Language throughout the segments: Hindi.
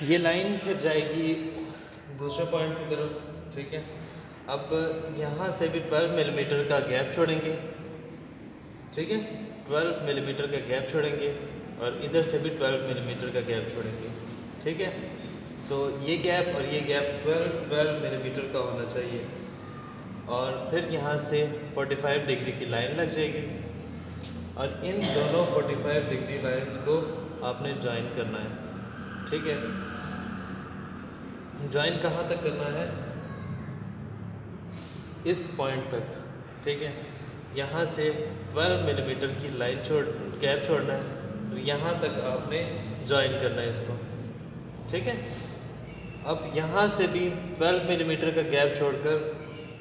ये लाइन फिर जाएगी दूसरे पॉइंट की तरफ, ठीक है। अब यहाँ से भी 12 मिलीमीटर का गैप छोड़ेंगे, ठीक है। 12 मिलीमीटर का गैप छोड़ेंगे और इधर से भी 12 मिलीमीटर का गैप छोड़ेंगे, ठीक है। तो ये गैप और ये गैप 12 मिलीमीटर का होना चाहिए। और फिर यहाँ से 45 डिग्री की लाइन लग जाएगी और इन दोनों 45 डिग्री लाइंस को आपने ज्वाइन करना है, ठीक है। ज्वाइन कहाँ तक करना है? इस पॉइंट तक, ठीक है। यहाँ से 12 मिलीमीटर की लाइन गैप छोड़ना है, तो यहाँ तक आपने ज्वाइन करना है इसको, ठीक है। अब यहाँ से भी 12 मिलीमीटर का गैप छोड़कर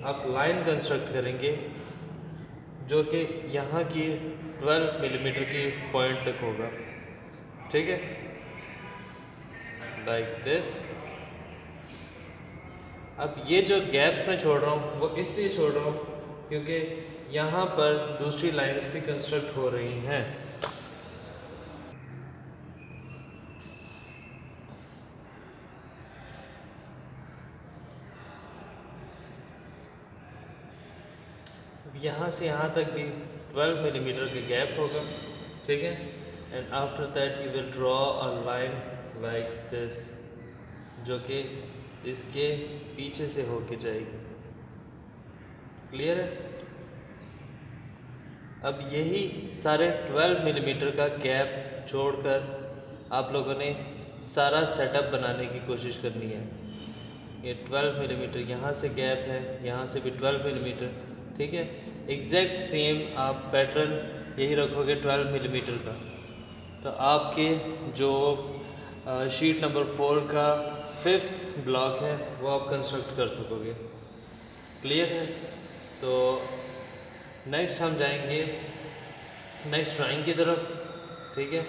आप लाइन कंस्ट्रक्ट करेंगे जो कि यहाँ की 12 मिलीमीटर की पॉइंट तक होगा, ठीक है, लाइक दिस। अब ये जो गैप्स मैं छोड़ रहा हूँ वो इसलिए छोड़ रहा हूँ क्योंकि यहाँ पर दूसरी लाइंस भी कंस्ट्रक्ट हो रही हैं। यहाँ से यहाँ तक भी 12 मिलीमीटर का गैप होगा, ठीक है। And after that you will draw a line like this जो कि इसके पीछे से होके जाएगी, क्लियर है। अब यही सारे 12 मिलीमीटर का गैप छोड़कर आप लोगों ने सारा सेटअप बनाने की कोशिश करनी है। ये 12 मिलीमीटर यहाँ से गैप है, यहाँ से भी 12 मिलीमीटर, ठीक है। एग्जैक्ट सेम आप पैटर्न यही रखोगे 12 मिलीमीटर का, तो आपके जो शीट नंबर 4 का 5th ब्लॉक है वो आप कंस्ट्रक्ट कर सकोगे, क्लियर है। तो नेक्स्ट हम जाएंगे नेक्स्ट ड्राइंग की तरफ, ठीक है।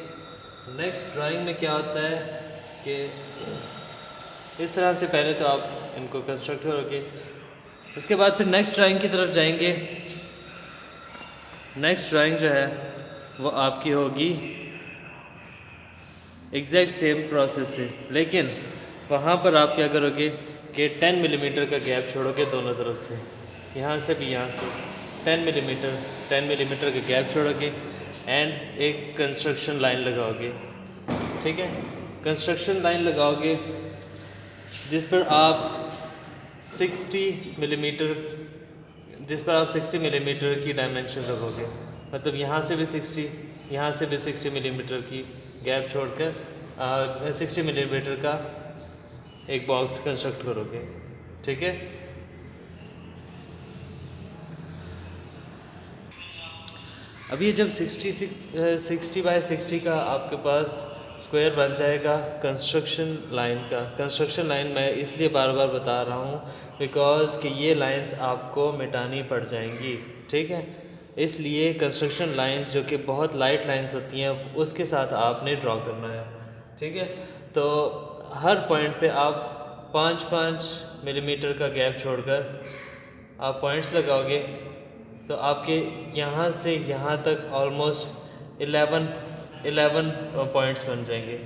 नेक्स्ट ड्राइंग में क्या होता है कि इस तरह से पहले तो आप इनको कंस्ट्रक्ट करोगे, उसके बाद फिर नेक्स्ट ड्राइंग की तरफ जाएंगे। नेक्स्ट ड्राइंग जो है वो आपकी होगी एग्जैक्ट सेम प्रोसेस से, लेकिन वहाँ पर आप क्या करोगे कि 10 मिलीमीटर का गैप छोड़ोगे दोनों तरफ से, यहाँ से भी यहाँ से 10 मिलीमीटर का गैप छोड़ोगे एंड एक कंस्ट्रक्शन लाइन लगाओगे, ठीक है। कंस्ट्रक्शन लाइन लगाओगे जिस पर आप 60 मिलीमीटर की डायमेंशन रखोगे, मतलब यहाँ से भी 60, यहाँ से भी 60 मिलीमीटर की गैप छोड़कर 60 मिलीमीटर का एक बॉक्स कंस्ट्रक्ट करोगे, ठीक है। अब ये जब 60 बाय 60 का आपके पास स्क्वायर बन जाएगा कंस्ट्रक्शन लाइन का। कंस्ट्रक्शन लाइन मैं इसलिए बार बार बता रहा हूँ बिकॉज़ कि ये लाइंस आपको मिटानी पड़ जाएंगी, ठीक है। इसलिए कंस्ट्रक्शन लाइंस जो कि बहुत लाइट लाइंस होती हैं उसके साथ आपने ड्रॉ करना है, ठीक है। तो हर पॉइंट पे आप 5-5 मिलीमीटर का गैप छोड़कर आप पॉइंट्स लगाओगे, तो आपके यहाँ से यहाँ तक ऑलमोस्ट 11 पॉइंट्स बन जाएंगे,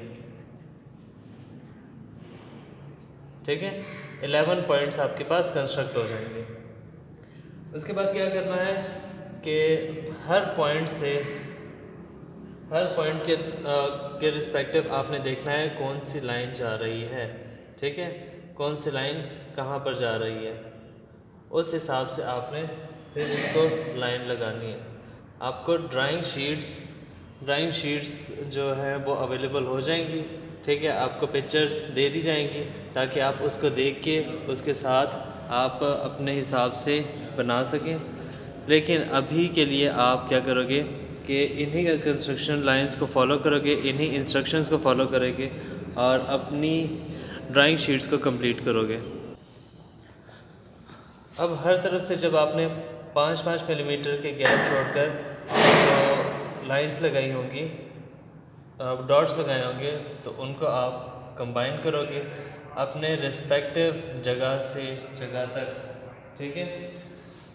ठीक है। 11 पॉइंट्स आपके पास कंस्ट्रक्ट हो जाएंगे। उसके बाद क्या करना है कि हर पॉइंट के रिस्पेक्टिव आपने देखना है कौन सी लाइन जा रही है, ठीक है। कौन सी लाइन कहाँ पर जा रही है, उस हिसाब से आपने फिर इसको लाइन लगानी है। आपको ड्राइंग शीट्स जो हैं वो अवेलेबल हो जाएंगी, ठीक है। आपको पिक्चर्स दे दी जाएंगी ताकि आप उसको देख के उसके साथ आप अपने हिसाब से बना सकें। लेकिन अभी के लिए आप क्या करोगे कि इन्हीं कंस्ट्रक्शन लाइंस को फॉलो करोगे, इन्हीं इंस्ट्रक्शंस को फॉलो करोगे और अपनी ड्राइंग शीट्स को कंप्लीट करोगे। अब हर तरफ से जब आपने 5-5 मिलीमीटर के गैप छोड़कर तो लाइंस लगाई होंगी, डॉट्स लगाए होंगे, तो उनको आप कंबाइन करोगे अपने रिस्पेक्टिव जगह से जगह तक, ठीक है।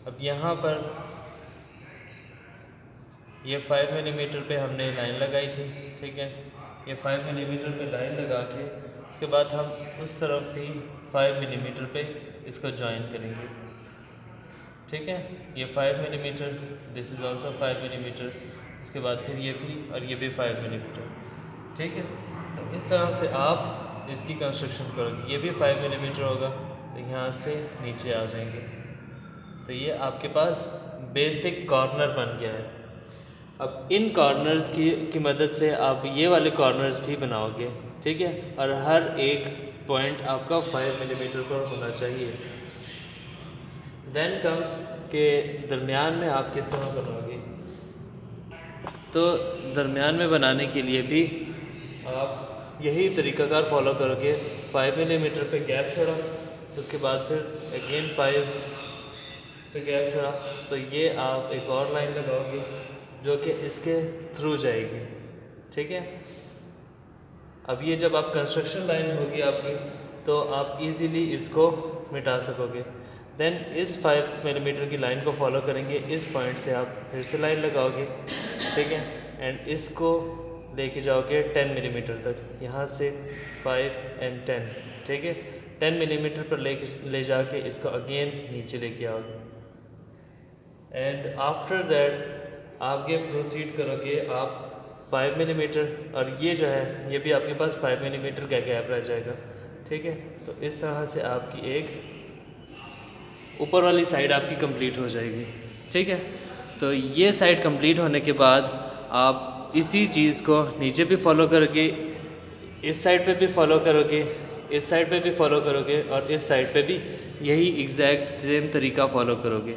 अब यहाँ पर ये 5 मिलीमीटर पे हमने लाइन लगाई थी, ठीक है। ये 5 मिलीमीटर पे लाइन लगा के उसके बाद हम उस तरफ भी 5 मिलीमीटर पे इसको ज्वाइन करेंगे। ठीक है, ये 5 millimetre, this is also 5 millimetre, उसके बाद फिर ये भी और ये भी 5 मिलीमीटर। ठीक है, तो इस तरह से आप इसकी कंस्ट्रक्शन करोगे। ये भी 5 मिलीमीटर होगा, तो यहाँ से नीचे आ जाएंगे, तो ये आपके पास बेसिक कॉर्नर बन गया है। अब इन कॉर्नर्स की मदद से आप ये वाले कॉर्नर्स भी बनाओगे। ठीक है, और हर एक पॉइंट आपका 5 मिलीमीटर पर होना चाहिए। देन कम्स के दरमियान में आप किस तरह बनाओगे। तो दरमियान में बनाने के लिए भी आप यही तरीक़ाकार फॉलो करोगे। 5 मिलीमीटर पे गैप छोड़ा, उसके बाद फिर अगेन 5 पे गैप छोड़ा, तो ये आप एक और लाइन लगाओगे जो कि इसके थ्रू जाएगी। ठीक है, अब ये जब आप कंस्ट्रक्शन लाइन होगी आपकी, तो आप इजीली इसको मिटा सकोगे। देन इस 5 मिलीमीटर की लाइन को फॉलो करेंगे, इस पॉइंट से आप फिर से लाइन लगाओगे। ठीक है, एंड इसको लेके जाओगे 10 मिलीमीटर तक, यहाँ से 5 एंड 10। ठीक है, 10 मिलीमीटर पर ले जाके इसको अगेन नीचे लेके आओगे, एंड आफ्टर दैट आप ये प्रोसीड करोगे आप 5 मिलीमीटर, और ये जो है ये भी आपके पास 5 मिलीमीटर का गैप रह जाएगा। ठीक है, तो इस तरह से आपकी एक ऊपर वाली साइड आपकी कंप्लीट हो जाएगी। ठीक है, तो ये साइड कंप्लीट होने के बाद आप इसी चीज़ को नीचे भी फॉलो करोगे, इस साइड पे भी फॉलो करोगे, इस साइड पे भी फॉलो करोगे, और इस साइड पे भी यही एग्जैक्ट सेम तरीका फॉलो करोगे।